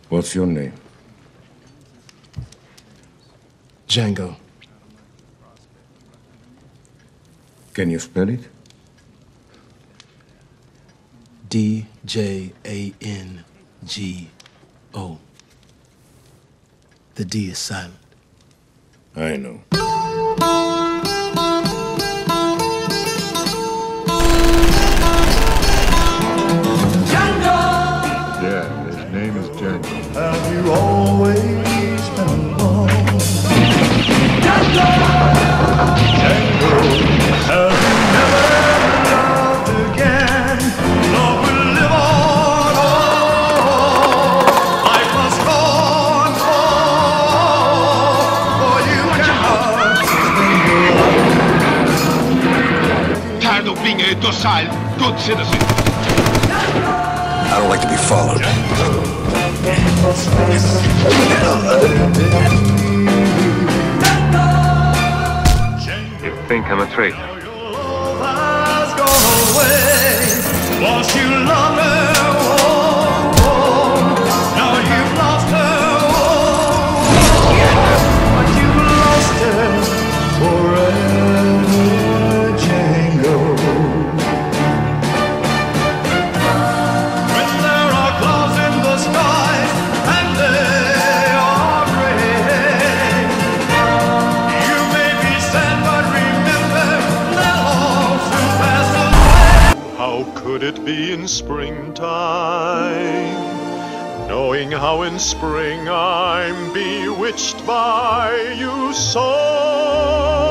What's your name? Django. Can you spell it? D-J-A-N-G-O. The D is silent. I know. Django! Yeah, his name is Django. Have you always been alone? Django! Django, have you never loved again? Love will live on. Life must go on, for you cannot sustain your life. Tired of being a docile, good citizen. I don't like to be followed. You think I'm a traitor? Your love has gone away. Once you loved her, now you've lost her. But you've lost her forever, Django. When there are clouds in the skies and they are gray, you may be sad, but remember they'll all soon pass away. How could it be in springtime, knowing how in spring I'm bewitched by you so?